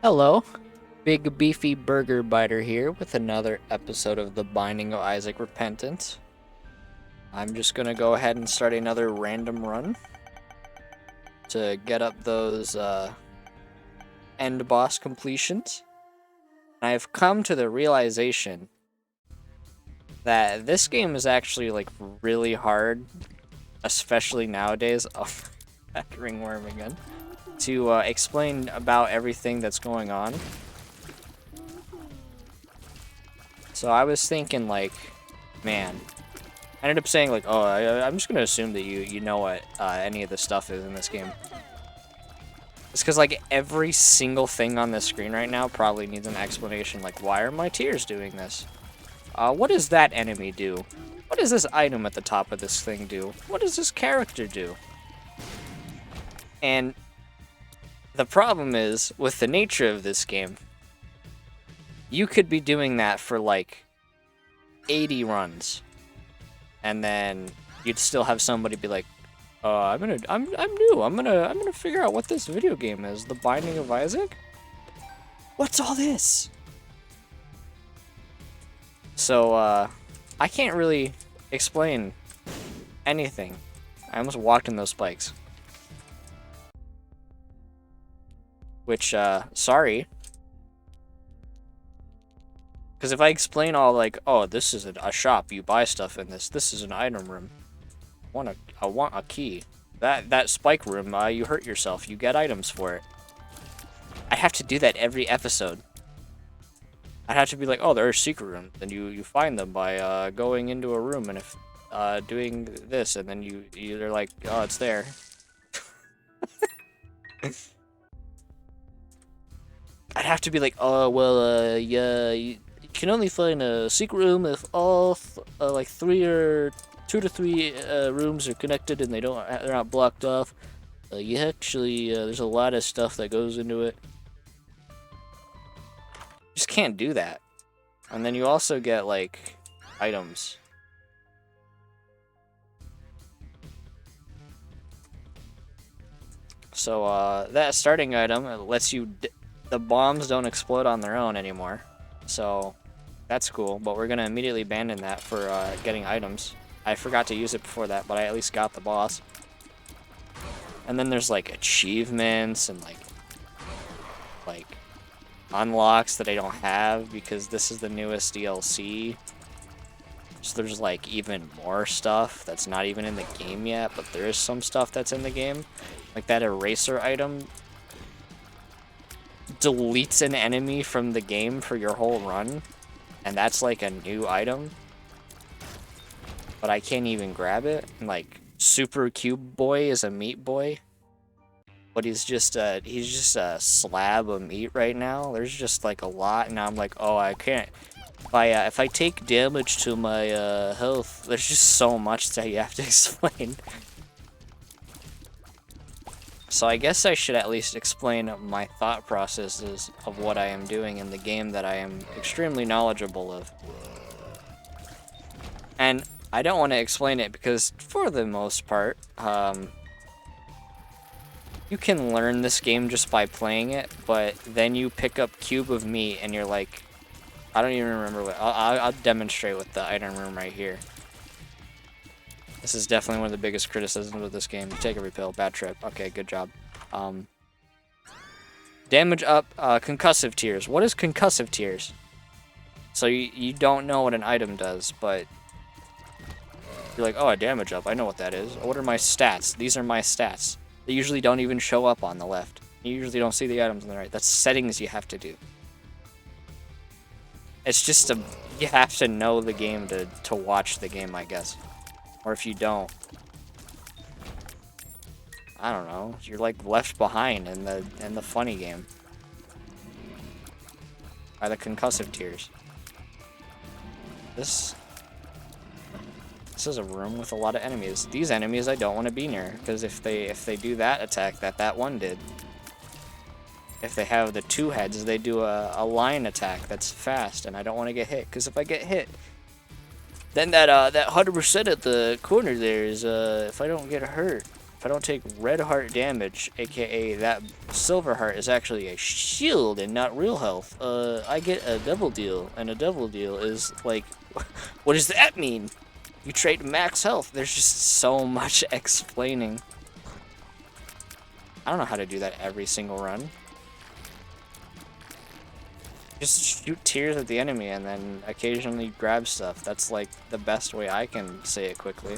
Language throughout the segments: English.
Hello, Big Beefy Burger Biter here with another episode of The Binding of Isaac Repentance. I'm just gonna go ahead and start another random run to get up those end boss completions. I've come to the realization that this game is actually like really hard, especially nowadays. Oh, that ringworm again. To explain about everything that's going on. So I was thinking, like, man, I ended up saying, like, oh, I'm just gonna assume that you know what any of the stuff is in this game. It's because, like, every single thing on this screen right now probably needs an explanation. Like, why are my tears doing this? What does that enemy do? What does this item at the top of this thing do? What does this character do? And the problem is, with the nature of this game, you could be doing that for, like, 80 runs. And then you'd still have somebody be like, I'm new. I'm gonna figure out what this video game is. The Binding of Isaac? What's all this? So, I can't really explain anything. I almost walked in those spikes. Which, sorry. Because if I explain all, like, oh, this is a shop, you buy stuff in this. This is an item room. I want a key. That spike room, you hurt yourself. You get items for it. I have to do that every episode. I'd have to be like, oh, there are secret rooms. Then you find them by going into a room and if doing this, and then they're like, oh, it's there. I'd have to be like, oh, well, yeah, you can only find a secret room if all like 2 to 3 rooms are connected and they're not blocked off. You actually, there's a lot of stuff that goes into it. You just can't do that. And then you also get, like, items. So, that starting item, it lets you... the bombs don't explode on their own anymore. So, that's cool. But we're gonna immediately abandon that for getting items. I forgot to use it before that, but I at least got the boss. And then there's, like, achievements and, like unlocks that I don't have because this is the newest DLC. So there's, like, even more stuff that's not even in the game yet, but there is some stuff that's in the game. Like that eraser item deletes an enemy from the game for your whole run, and that's, like, a new item. But I can't even grab it. Like, Super Cube Boy is a meat boy. But he's just a slab of meat right now. There's just, like, a lot, and I'm like, oh, I can't. If I take damage to my health, there's just so much that you have to explain. So I guess I should at least explain my thought processes of what I am doing in the game that I am extremely knowledgeable of. And I don't want to explain it because, for the most part, you can learn this game just by playing it, but then you pick up Cube of Meat and you're like, I don't even remember what. I'll demonstrate with the item room right here. This is definitely one of the biggest criticisms of this game. You take every pill. Bad trip. Okay, good job. Damage up. Concussive tears. What is concussive tears? So you don't know what an item does, but you're like, oh, a damage up. I know what that is. What are my stats? These are my stats. They usually don't even show up on the left. You usually don't see the items on the right. That's settings you have to do. It's just you have to know the game to watch the game, I guess. Or if you don't, I don't know. You're, like, left behind in the funny game by the concussive tears. This is a room with a lot of enemies. These enemies I don't want to be near, because if they do that attack that one did, if they have the 2 heads, they do a line attack that's fast, and I don't want to get hit, because if I get hit, then that 100% at the corner there is, if I don't get hurt, if I don't take red heart damage, aka that silver heart is actually a shield and not real health, I get a double deal, and a double deal is like, what does that mean? You trade max health. There's just so much explaining. I don't know how to do that every single run. Just shoot tears at the enemy and then occasionally grab stuff. That's like the best way I can say it quickly.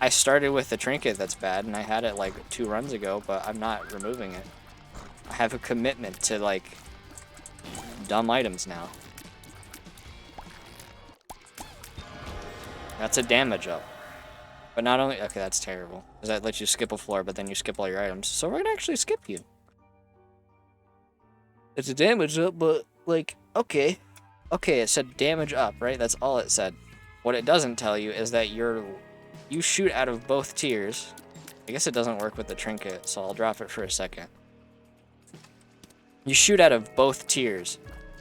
I started with the trinket that's bad, and I had it like 2 runs ago, but I'm not removing it. I have a commitment to like dumb items now. That's a damage up. But not only, okay, that's terrible. Because that lets you skip a floor, but then you skip all your items. So we're gonna actually skip you. It's a damage up, but like, okay. Okay, it said damage up, right? That's all it said. What it doesn't tell you is that you shoot out of both tiers. I guess it doesn't work with the trinket, so I'll drop it for a second. You shoot out of both tiers.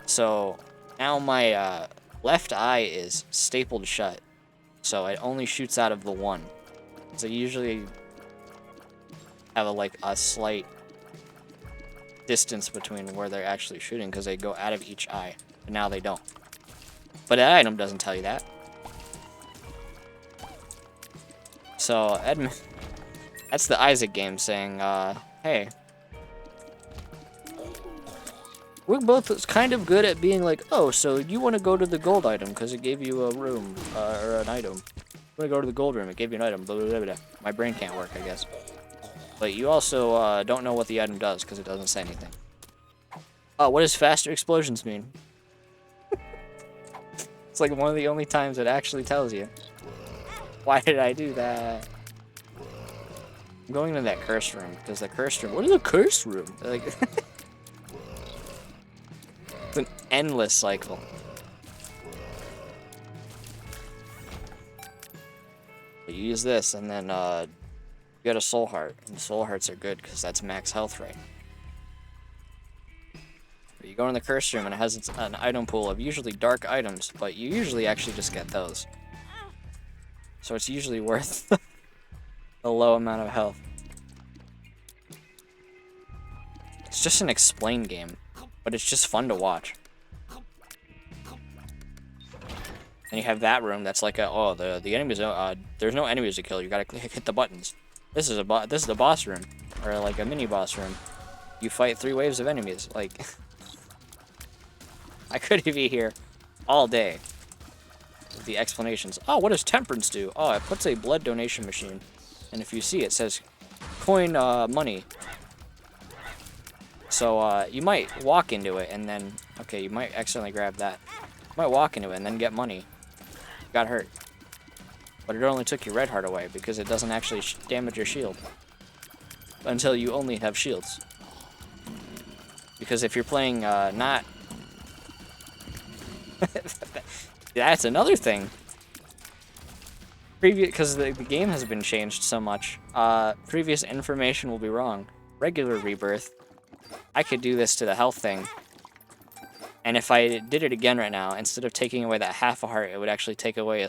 So now my left eye is stapled shut. So it only shoots out of the one. So you usually have a slight distance between where they're actually shooting because they go out of each eye. But now they don't. But that item doesn't tell you that. So Edmund, that's the Isaac game saying, hey, we're both kind of good at being like, oh, so you want to go to the gold item because it gave you a room, or an item. You want to go to the gold room, it gave you an item, blah, blah, blah, blah. My brain can't work, I guess. But you also don't know what the item does because it doesn't say anything. Oh, what does faster explosions mean? It's like one of the only times it actually tells you. Why did I do that? I'm going to that cursed room because the cursed room. What is a cursed room? Like, it's an endless cycle. But you use this, and then you get a soul heart, and soul hearts are good because that's max health rate. But you go in the cursed room, and it has an item pool of usually dark items, but you usually actually just get those. So it's usually worth a low amount of health. It's just an explain game, but it's just fun to watch. And you have that room that's like the enemies. There's no enemies to kill. You gotta hit the buttons. This is the boss room, or like a mini boss room. You fight 3 waves of enemies. Like, I could be here all day. The explanations. Oh, what does temperance do? Oh, it puts a blood donation machine, and if you see, it says coin money. So you might walk into it and then, okay, you might accidentally grab that. You might walk into it and then get money. Got hurt, but it only took your red heart away because it doesn't actually damage your shield until you only have shields. Because if you're playing not that's another thing. Because the game has been changed so much. Previous information will be wrong. Regular rebirth, I could do this to the health thing. And if I did it again right now, instead of taking away that half a heart, it would actually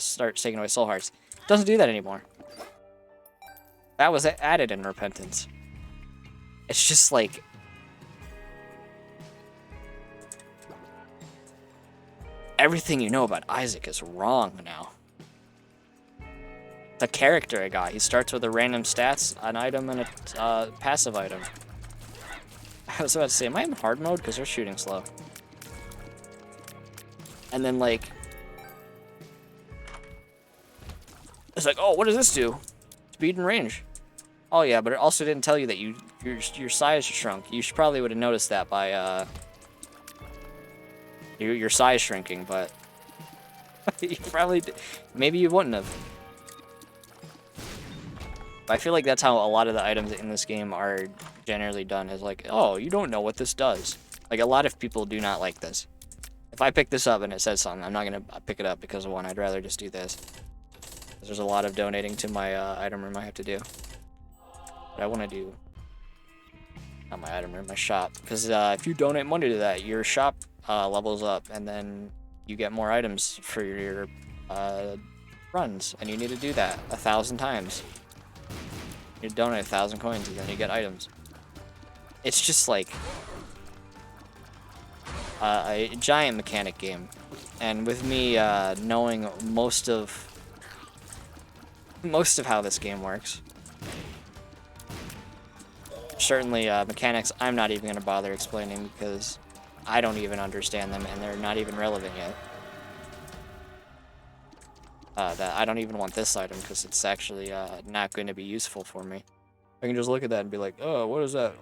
start taking away soul hearts. It doesn't do that anymore. That was added in Repentance. It's just like, everything you know about Isaac is wrong now. The character I got, he starts with a random stats, an item, and a passive item. I was about to say, am I in hard mode? Because they're shooting slow. And then, like, it's like, oh, what does this do? Speed and range. Oh, yeah, but it also didn't tell you that your size shrunk. You probably would have noticed that by, your size shrinking, but you probably maybe you wouldn't have. But I feel like that's how a lot of the items in this game are generally done, is like, oh, you don't know what this does. Like, a lot of people do not like this. If I pick this up and it says something, I'm not gonna pick it up because of one. I'd rather just do this. There's a lot of donating to my item room I have to do. But I want to do, not my item room, my shop, because if you donate money to that, your shop levels up, and then you get more items for your runs, and you need to do that 1,000 times. You donate 1,000 coins and then you get items. It's just like a giant mechanic game. And with me knowing most of how this game works, certainly mechanics I'm not even going to bother explaining because I don't even understand them and they're not even relevant yet. That I don't even want this item because it's actually not going to be useful for me. I can just look at that and be like, oh, what is that?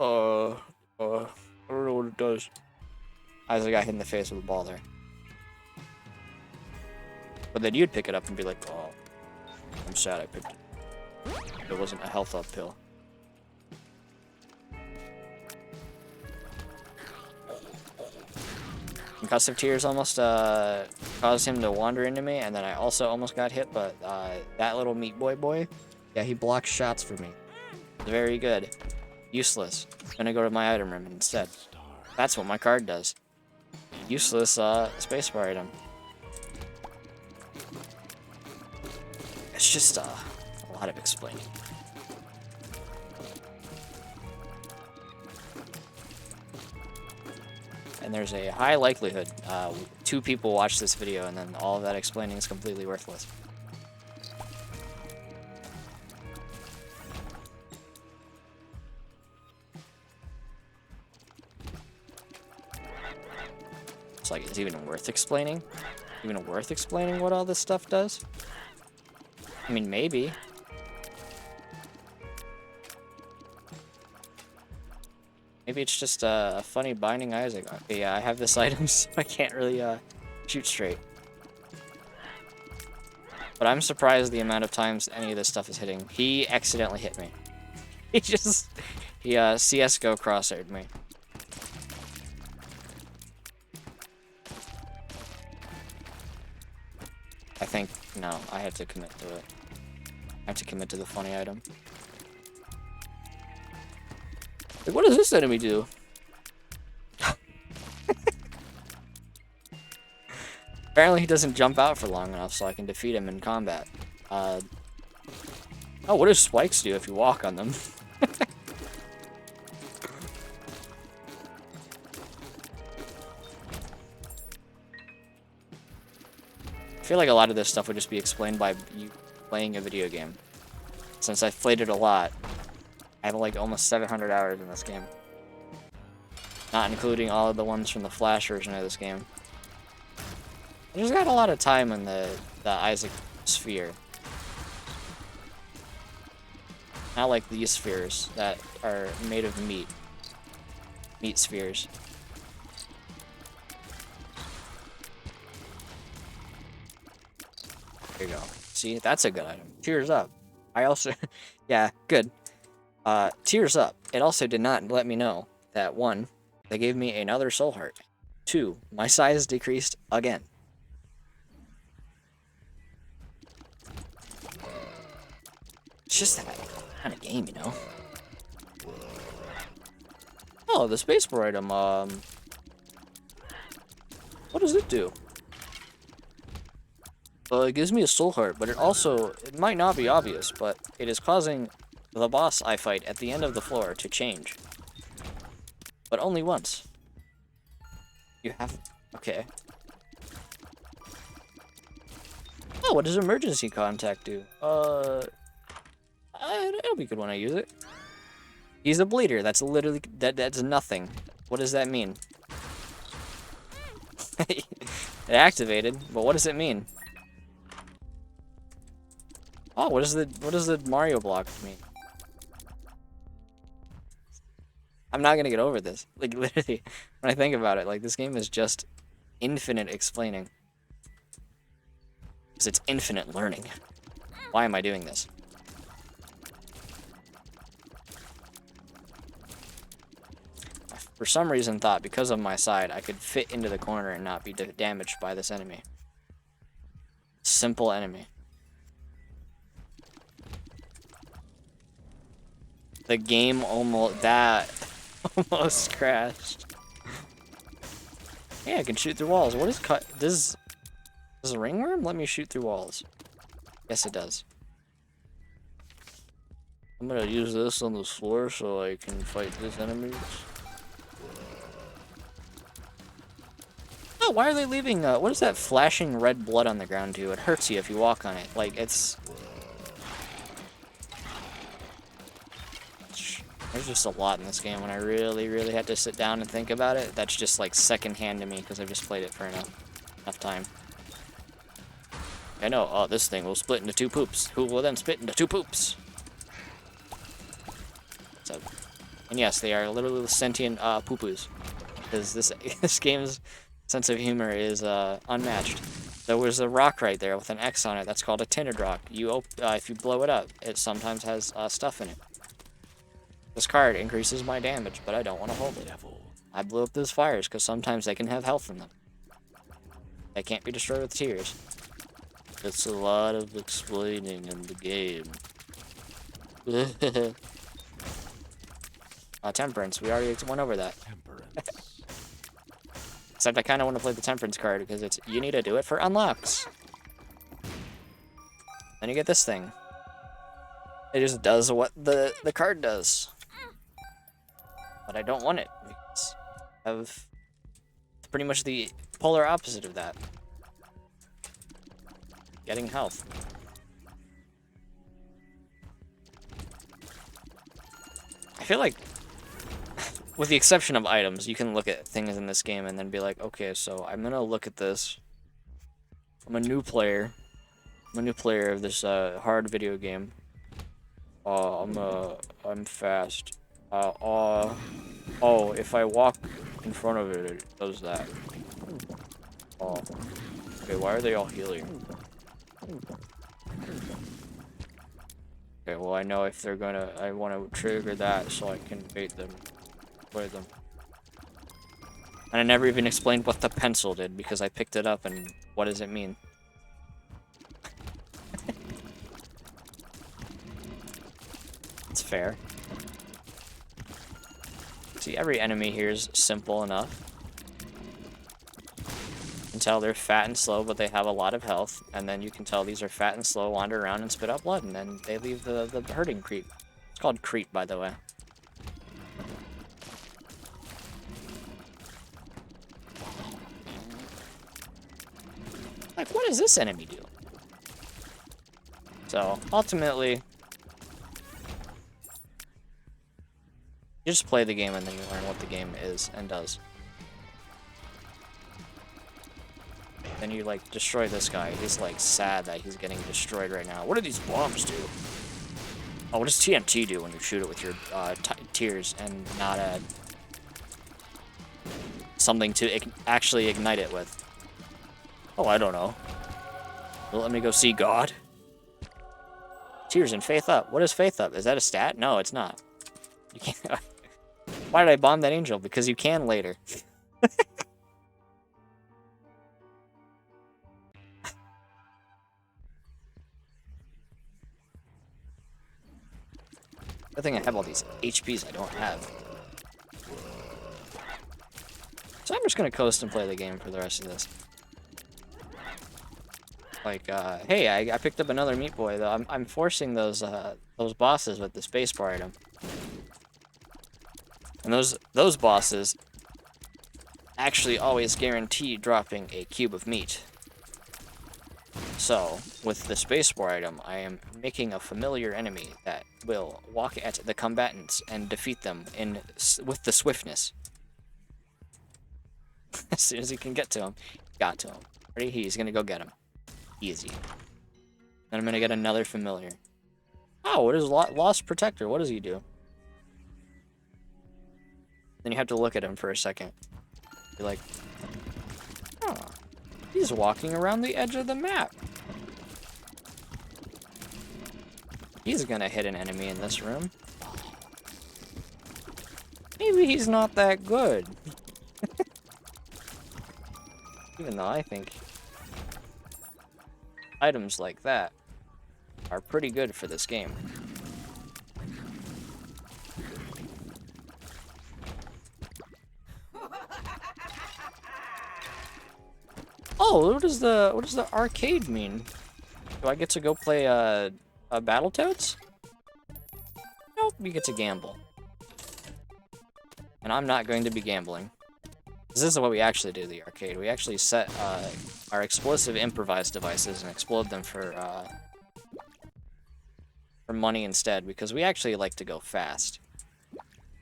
I don't know what it does. I just got hit in the face with a ball there. But then you'd pick it up and be like, oh, I'm sad I picked it. It wasn't a health up pill. Concussive tears almost caused him to wander into me, and then I also almost got hit, but that little meat boy, yeah, he blocks shots for me. Very good. Useless. Gonna go to my item room instead. That's what my card does. Useless spacebar item. It's just a lot of explaining. And there's a high likelihood 2 people watch this video and then all of that explaining is completely worthless. It's like, is it even worth explaining? Even worth explaining what all this stuff does? I mean, maybe. Maybe it's just a funny binding Isaac. Okay, yeah, I have this item, so I can't really shoot straight. But I'm surprised the amount of times any of this stuff is hitting. He accidentally hit me. He CSGO crossaired me. I think, no, I had to commit to it. I have to commit to the funny item. Like, what does this enemy do? Apparently he doesn't jump out for long enough so I can defeat him in combat. Oh, what does spikes do if you walk on them? I feel like a lot of this stuff would just be explained by you playing a video game. Since I've played it a lot, I have like almost 700 hours in this game. Not including all of the ones from the Flash version of this game. I just got a lot of time in the Isaac sphere. Not like these spheres that are made of meat. Meat spheres. There you go. See, that's a good item. Tears up. I also, yeah, good. Tears up. It also did not let me know that 1, they gave me another soul heart. 2, my size decreased again. It's just that kind of game, you know? Oh, the spacebar item, what does it do? It gives me a soul heart, but it might not be obvious, but it is causing the boss I fight at the end of the floor to change. But only once. You have... Okay. Oh, what does emergency contact do? It'll be good when I use it. He's a bleeder. That's literally... That's nothing. What does that mean? It activated, but what does it mean? Oh, what does the Mario block mean? I'm not gonna get over this. Like, literally, when I think about it, like, this game is just infinite explaining. Because it's infinite learning. Why am I doing this? For some reason thought, because of my side, I could fit into the corner and not be damaged by this enemy. Simple enemy. The game almost crashed. Yeah, I can shoot through walls. What is does a ringworm let me shoot through walls? Yes, it does. I'm gonna use this on the floor so I can fight these enemies. Oh, why are they leaving, what is that flashing red blood on the ground do? It hurts you if you walk on it. Like, it's... There's just a lot in this game when I really had to sit down and think about it. That's just, like, secondhand to me because I've just played it for enough time. I know, oh, this thing will split into two poops. Who will then split into two poops? So, and yes, they are literally sentient poo-poos. Because this game's sense of humor is unmatched. There was a rock right there with an X on it. That's called a tinted rock. If you blow it up, it sometimes has stuff in it. This card increases my damage, but I don't want to hold it. I blew up those fires because sometimes they can have health in them. They can't be destroyed with tears. It's a lot of explaining in the game. Temperance. We already went over that. Except I kind of want to play the Temperance card because it's you need to do it for unlocks. Then you get this thing. It just does what the card does. But I don't want it because of pretty much the polar opposite of that. Getting health. I feel like, with the exception of items, you can look at things in this game and then be like, okay, so I'm gonna look at this. I'm a new player. I'm a new player of this hard video game. I'm fast. Oh, if I walk in front of it, it does that. Oh. Okay, why are they all healing? Okay, well I know if they're gonna, I want to trigger that so I can bait them, play them. And I never even explained what the pencil did because I picked it up and what does it mean? It's fair. See, every enemy here is simple enough. You can tell they're fat and slow, but they have a lot of health. And then you can tell these are fat and slow, wander around and spit out blood, and then they leave the hurting creep. It's called creep, by the way. Like, what does this enemy do? So, ultimately, you just play the game and then you learn what the game is and does. Then you, like, destroy this guy. He's, like, sad that he's getting destroyed right now. What do these bombs do? Oh, what does TNT do when you shoot it with your tears and not something to actually ignite it with? Oh, I don't know. Well, let me go see God. Tears and faith up. What is faith up? Is that a stat? No, it's not. You can't. Why did I bomb that angel? Because you can later. Good thing I have all these HPs I don't have. So I'm just gonna coast and play the game for the rest of this. Like, hey, I picked up another Meat Boy, though. I'm forcing those bosses with the spacebar item. And those bosses actually always guarantee dropping a cube of meat. So, with the spacebar item, I am making a familiar enemy that will walk at the combatants and defeat them with the swiftness. As soon as he can get to him, got to him. Ready? He's gonna go get him. Easy. Then I'm gonna get another familiar. Oh, what is Lost Protector? What does he do? Then you have to look at him for a second. You're like, oh, he's walking around the edge of the map. He's gonna hit an enemy in this room. Maybe he's not that good. Even though I think items like that are pretty good for this game. Oh, what does the arcade mean? Do I get to go play Battletoads? you get to gamble. And I'm not going to be gambling. This is what we actually do at the arcade. We actually set our explosive improvised devices and explode them for money instead, because we actually like to go fast.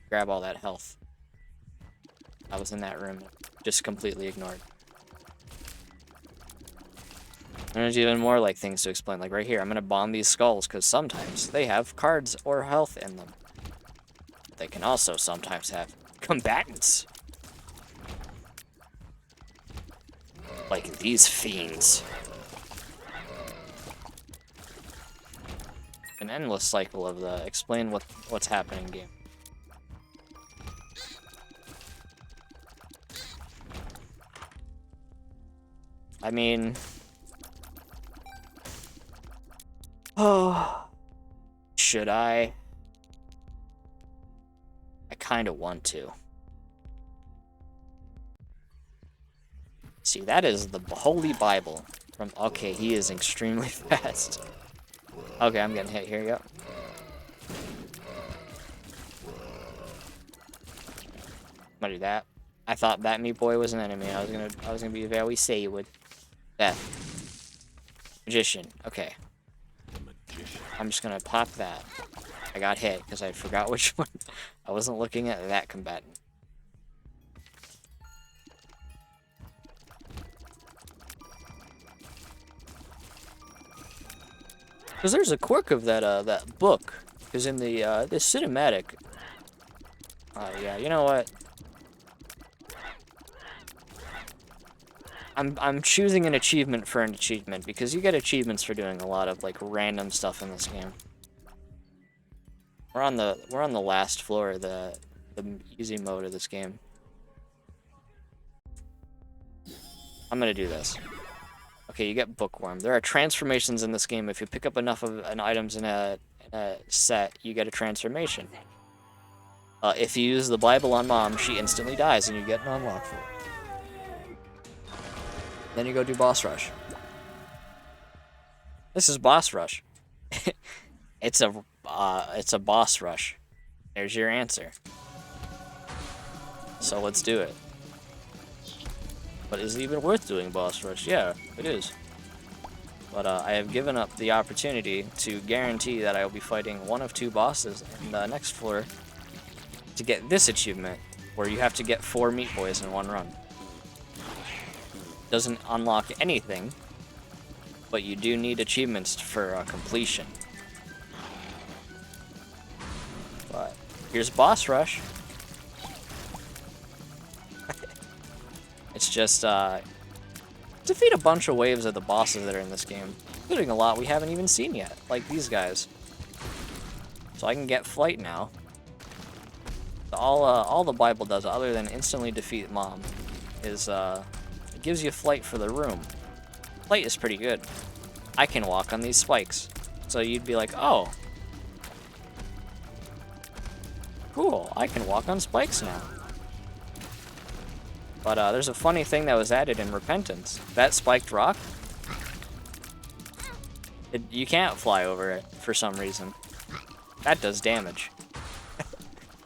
Grab all that health. I was in that room, just completely ignored. And there's even more like things to explain. Like right here, I'm gonna bomb these skulls because sometimes they have cards or health in them. They can also sometimes have combatants. Like these fiends. An endless cycle of the explain what's happening game. I mean, oh, should I? I kind of want to. See, that is the Holy Bible from. Okay, he is extremely fast. Okay, I'm getting hit here. Yep. I'm gonna do that. I thought that meat boy was an enemy. I was gonna be very say with that. Magician. Okay. I'm just gonna pop that. I got hit because I forgot which one. I wasn't looking at that combatant. Because there's a quirk of that book. Because in the cinematic. Yeah, you know what? I'm choosing an achievement for an achievement because you get achievements for doing a lot of like random stuff in this game. We're on the last floor of the easy mode of this game. I'm gonna do this. Okay, you get bookworm. There are transformations in this game. If you pick up enough of an items in a set, you get a transformation. If you use the Bible on Mom, she instantly dies and you get an unlock for it. Then you go do boss rush. This is boss rush. It's a boss rush. There's your answer. So let's do it. But is it even worth doing boss rush? Yeah, it is. But I have given up the opportunity to guarantee that I will be fighting one of two bosses in the next floor to get this achievement, where you have to get 4 meat boys in one run. Doesn't unlock anything, but you do need achievements for completion. But here's boss rush. It's just defeat a bunch of waves of the bosses that are in this game, including a lot we haven't even seen yet, like these guys. So I can get flight now. All the Bible does, other than instantly defeat Mom, is it gives you flight for the room. Flight is pretty good. I can walk on these spikes, so you'd be like, oh, cool, I can walk on spikes now. But there's a funny thing that was added in Repentance. That spiked rock, you can't fly over it for some reason. That does damage.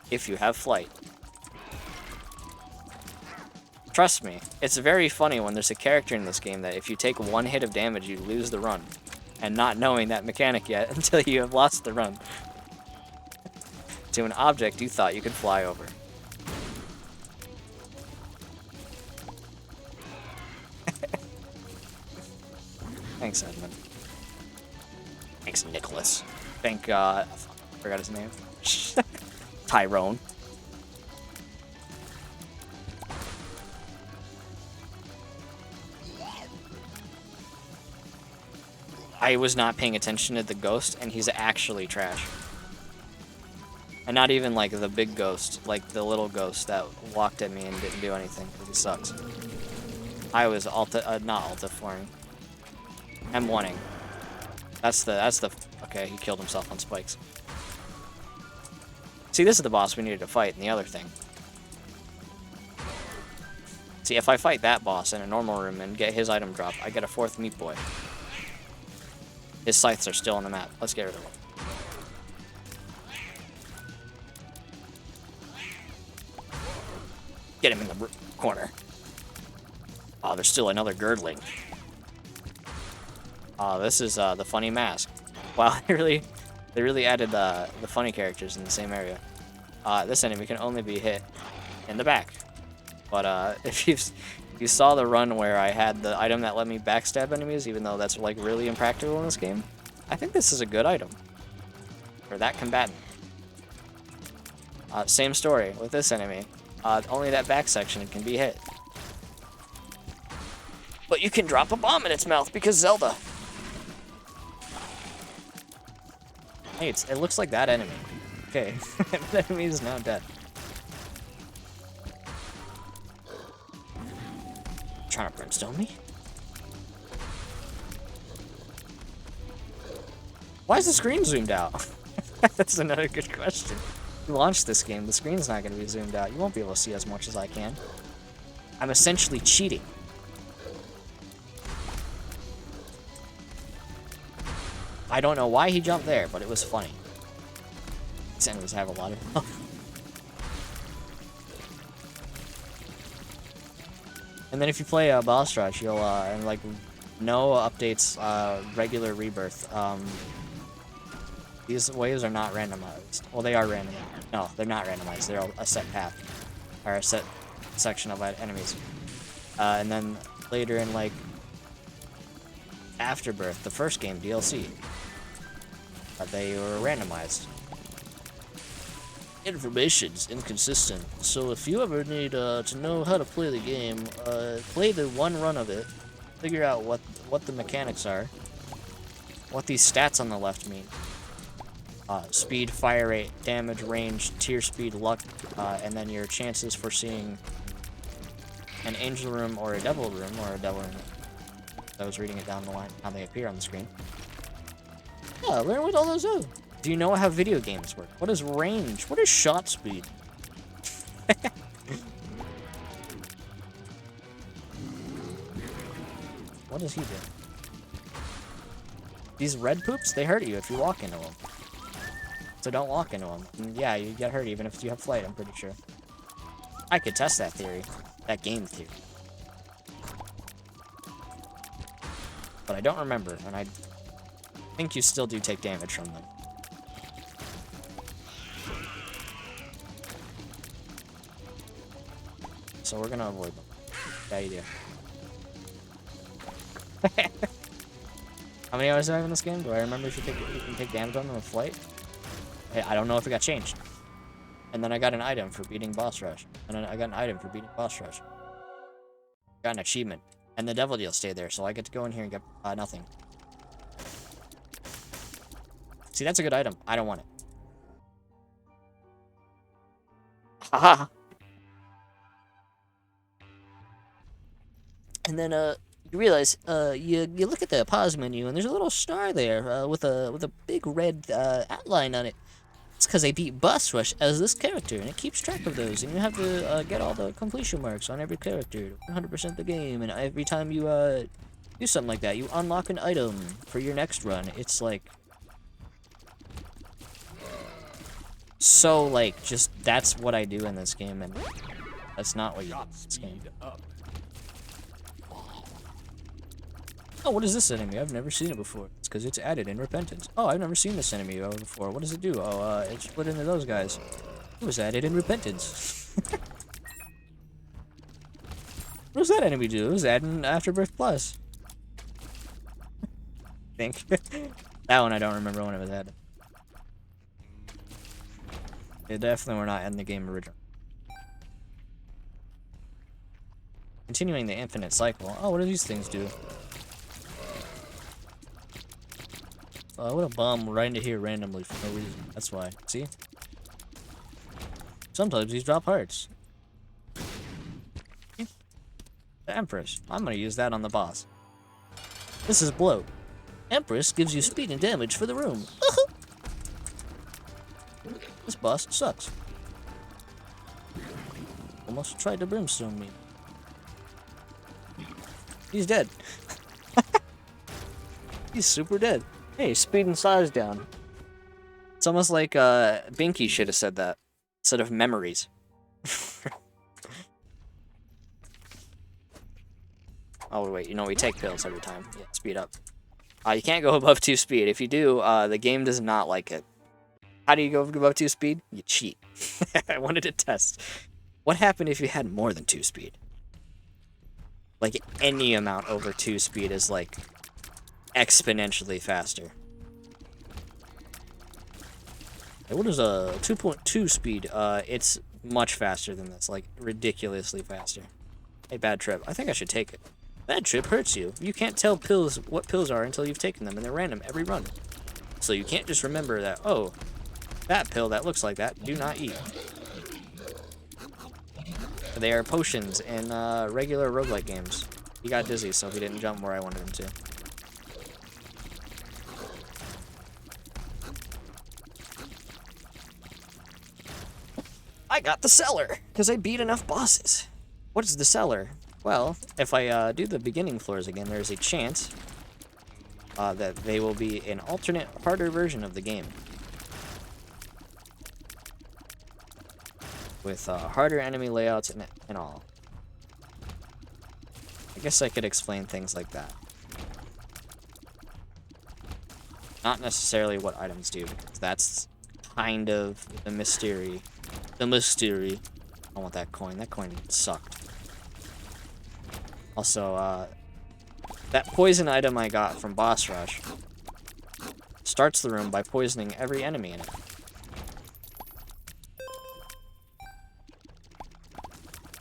If you have flight. Trust me, it's very funny when there's a character in this game that if you take 1 hit of damage, you lose the run. And not knowing that mechanic yet until you have lost the run. To an object you thought you could fly over. Thanks, Edmund. Thanks, Nicholas. Thank God. I forgot his name. Tyrone. I was not paying attention to the ghost, and he's actually trash. And not even like the big ghost, like the little ghost that walked at me and didn't do anything, because he sucks. I was not alta-4ing. M1ing. That's the, okay, he killed himself on spikes. See, this is the boss we needed to fight in the other thing. See, if I fight that boss in a normal room and get his item drop, I get a 4th meat boy. His scythes are still on the map. Let's get rid of them. Get him in the corner. Oh, there's still another girdling. Oh, this is the funny mask. Wow, they really added the funny characters in the same area. This enemy can only be hit in the back. But if you saw the run where I had the item that let me backstab enemies, even though that's like really impractical in this game, I think this is a good item for that combatant. Same story with this enemy. Only that back section can be hit. But you can drop a bomb in its mouth because Zelda. Hey, it looks like that enemy. Okay, that enemy is now dead. Trying to brimstone me? Why is the screen zoomed out? That's another good question. If you launch this game, the screen's not going to be zoomed out. You won't be able to see as much as I can. I'm essentially cheating. I don't know why he jumped there, but it was funny. These enemies have a lot of health. And then if you play boss rush, you'll and like no updates, regular rebirth. These waves are not randomized. Well, they are randomized. No, they're not randomized. They're a set path or a set section of enemies. And then later in like Afterbirth, the first game DLC, they were randomized. Information's inconsistent, so if you ever need to know how to play the game, play the one run of it, figure out what the mechanics are, what these stats on the left mean. Speed, fire rate, damage, range, tier speed, luck, and then your chances for seeing an angel room or a devil room I was reading it down the line, how they appear on the screen. Yeah, learn what all those do. Do you know how video games work? What is range? What is shot speed? What does he do? These red poops, they hurt you if you walk into them. So don't walk into them. And yeah, you get hurt even if you have flight, I'm pretty sure. I could test that theory. That game theory. But I don't remember, and I think you still do take damage from them. So we're gonna avoid them. Yeah, you do. How many hours do I have in this game? Do I remember if you can take damage on them with flight? Hey, I don't know if it got changed. And then I got an item for beating boss rush. And then I got an item for beating boss rush. Got an achievement. And the devil deal stayed there, so I get to go in here and get nothing. See, that's a good item. I don't want it. Haha. And then you realize you look at the pause menu and there's a little star there with a big red outline on it. It's because I beat boss rush as this character, and it keeps track of those, and you have to get all the completion marks on every character, 100% the game, and every time you do something like that, you unlock an item for your next run. It's like so like just that's what I do in this game, and that's not what you do in this game. Oh, what is this enemy? I've never seen it before. It's because it's added in Repentance. Oh, I've never seen this enemy before. What does it do? Oh, it split into those guys. It was added in Repentance. What does that enemy do? It was added in Afterbirth Plus. I think. That one I don't remember when it was added. They definitely were not in the game original. Continuing the infinite cycle. Oh, what do these things do? What a bomb right into here randomly for no reason. That's why. See? Sometimes these drop hearts. The Empress. I'm gonna use that on the boss. This is Bloat. Empress gives you speed and damage for the room. This boss sucks. Almost tried to brimstone me. He's dead. He's super dead. Hey, speed and size down. It's almost like Binky should have said that instead of memories. Oh, wait, you know, we take pills every time. Yeah, speed up. You can't go above 2 speed. If you do, the game does not like it. How do you go above 2 speed? You cheat. I wanted to test. What happened if you had more than 2 speed? Like, any amount over 2 speed is, like, exponentially faster. Hey, what is a 2.2 speed? It's much faster than this. Like, ridiculously faster. Hey, bad trip. I think I should take it. Bad trip hurts you. You can't tell what pills are until you've taken them, and they're random every run. So you can't just remember that, oh, that pill that looks like that, do not eat. They are potions in regular roguelike games. He got dizzy, so he didn't jump where I wanted him to. I got the cellar, because I beat enough bosses. What is the cellar? Well, if I do the beginning floors again, there's a chance that they will be an alternate, harder version of the game. With harder enemy layouts and all. I guess I could explain things like that. Not necessarily what items do, because that's kind of the mystery. The mystery. I don't want that coin. That coin sucked. Also, that poison item I got from Boss Rush starts the room by poisoning every enemy in it.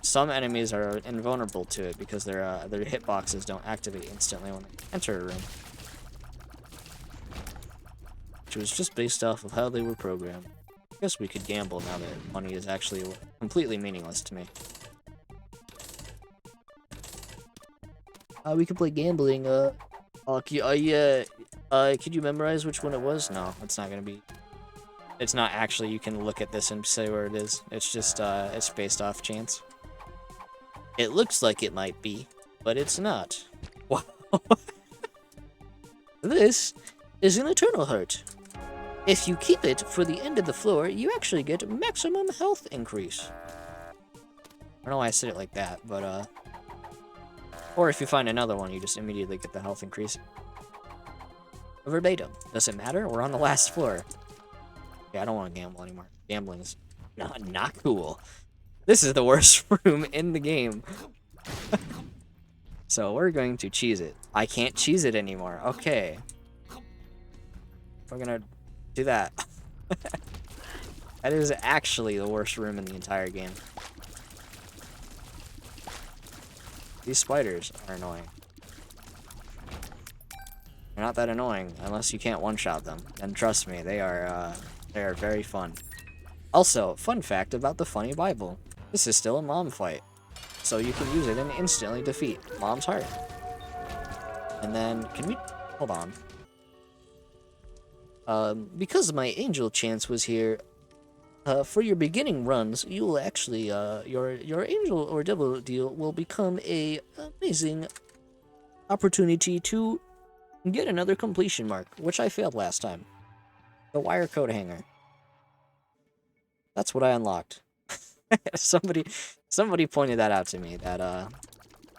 Some enemies are invulnerable to it because their hitboxes don't activate instantly when they enter a room. Which was just based off of how they were programmed. I guess we could gamble now that money is actually completely meaningless to me. We could play gambling, could you memorize which one it was? No, it's not gonna be. It's not actually, you can look at this and say where it is. It's just, it's based off chance. It looks like it might be, but it's not. Wow. This is an eternal heart. If you keep it for the end of the floor, you actually get maximum health increase. I don't know why I said it like that, but, or if you find another one, you just immediately get the health increase. Verbatim. Does it matter? We're on the last floor. Okay, I don't want to gamble anymore. Gambling is not cool. This is the worst room in the game. So we're going to cheese it. I can't cheese it anymore. Okay. We're gonna do that. That is actually the worst room in the entire game. These spiders are annoying. They're not that annoying unless you can't one-shot them. And trust me, they are very fun. Also, fun fact about the funny Bible. This is still a mom fight. So you can use it and instantly defeat Mom's heart. And then, can we... Hold on. Because my angel chance was here, for your beginning runs, you will actually, your angel or devil deal will become a amazing opportunity to get another completion mark, which I failed last time. The wire coat hanger. That's what I unlocked. Somebody pointed that out to me, that,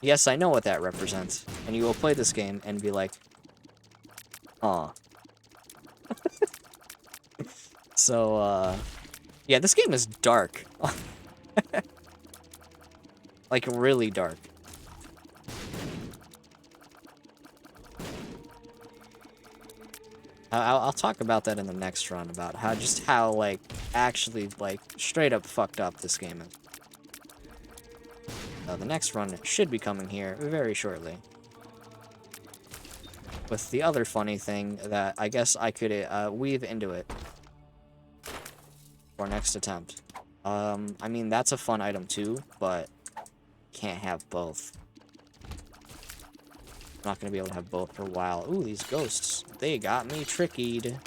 yes, I know what that represents. And you will play this game and be like, aw. So, yeah, this game is dark. Like, really dark. I'll talk about that in the next run, about how, like, actually, like, straight up fucked up this game is. The next run should be coming here very shortly. With the other funny thing that I guess I could weave into it for next attempt. I mean, that's a fun item too, but can't have both. I'm not gonna be able to have both for a while. Ooh, these ghosts. They got me trickied.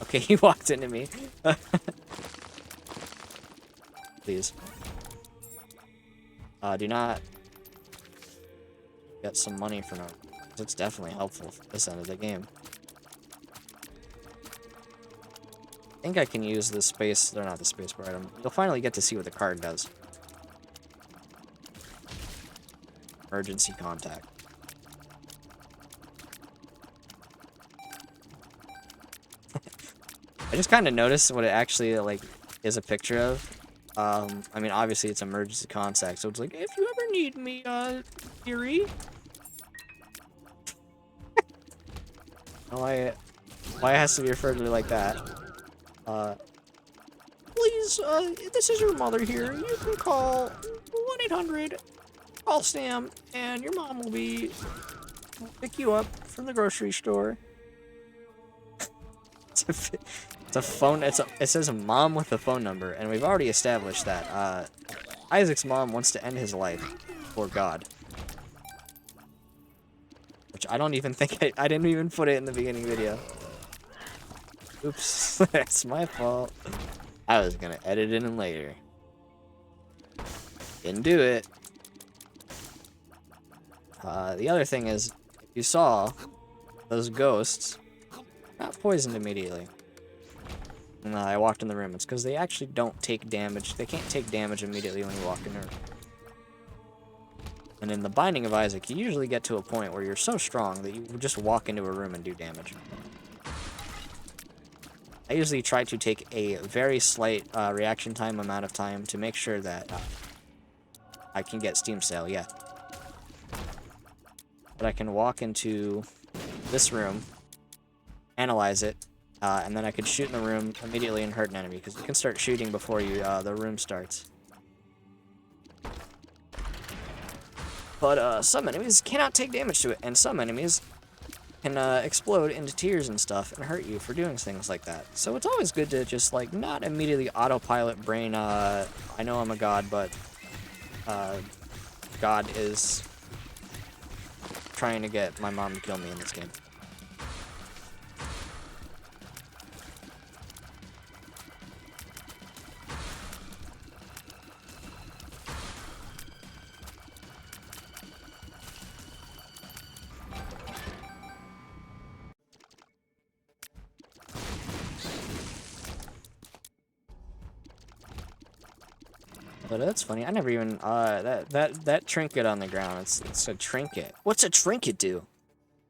Okay, he walked into me. Please. Do not get some money for no. It's definitely helpful for this end of the game. I think I can use the space. They're not the space bar item. You'll finally get to see what the card does. Emergency contact. I just kind of noticed what it actually, like, is a picture of. I mean, obviously it's emergency contact, so it's like, if you ever need me, Yuri. Why it has to be referred to like that? Please, this is your mother here. You can call 1-800, call Sam, and your mom will pick you up from the grocery store. It's a phone. It says a mom with a phone number, and we've already established that. Isaac's mom wants to end his life for God. Which I don't even think I didn't even put it in the beginning video. Oops, that's my fault. I was gonna edit it in later. Didn't do it. The other thing is, if you saw those ghosts, not poisoned immediately. And I walked in the room. It's because they actually don't take damage. They can't take damage immediately when you walk in the room. And in the Binding of Isaac, you usually get to a point where you're so strong that you just walk into a room and do damage. I usually try to take a very slight reaction time amount of time to make sure that I can get Steam sale, yeah. But I can walk into this room, analyze it, and then I could shoot in the room immediately and hurt an enemy, because you can start shooting before the room starts. But some enemies cannot take damage to it, and some enemies can explode into tears and stuff and hurt you for doing things like that. So it's always good to just, like, not immediately autopilot brain, I know I'm a god, but God is trying to get my mom to kill me in this game. But that's funny. I never even that trinket on the ground. It's a trinket. What's a trinket do?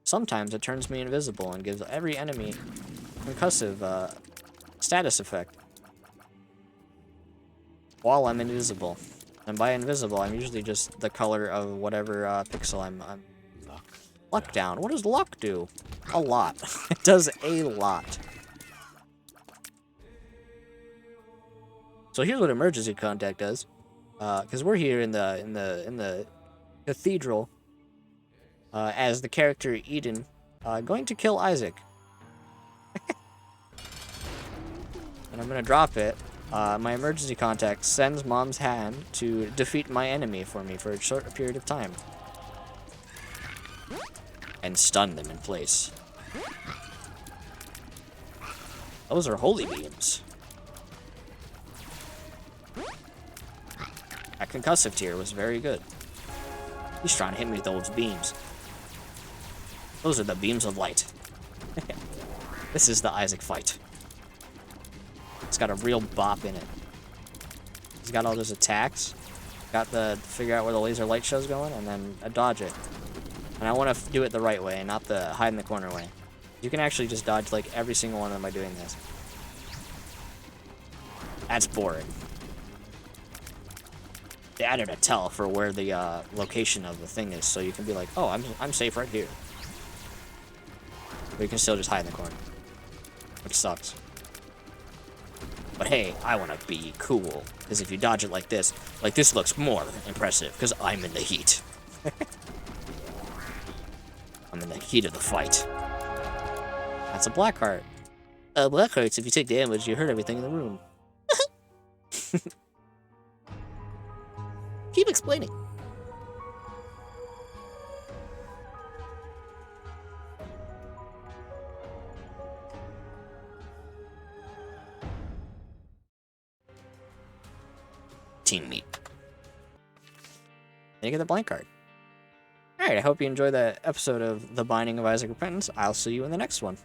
Sometimes it turns me invisible and gives every enemy concussive status effect while I'm invisible. And by invisible, I'm usually just the color of whatever pixel I'm. Luck down. What does luck do? A lot. It does a lot. So here's what emergency contact does, because we're here in the cathedral as the character Eden, going to kill Isaac, and I'm gonna drop it. My emergency contact sends Mom's hand to defeat my enemy for me for a short period of time, and stun them in place. Those are holy beams. That concussive tier was very good. He's trying to hit me with those beams. Those are the beams of light. This is the Isaac fight. It's got a real bop in it. He's got all those attacks. Got the figure out where the laser light show's going, and then dodge it. And I want to do it the right way, not the hide in the corner way. You can actually just dodge like every single one of them by doing this. That's boring. They added a tell for where the location of the thing is, so you can be like, oh, I'm safe right here. But you can still just hide in the corner, which sucks. But hey, I want to be cool, because if you dodge it like this looks more impressive, because I'm in the heat. I'm in the heat of the fight. That's a black heart. Black hearts, if you take damage, you hurt everything in the room. Keep explaining. Team meat. Then you get the blank card. Alright, I hope you enjoyed that episode of The Binding of Isaac Repentance. I'll see you in the next one.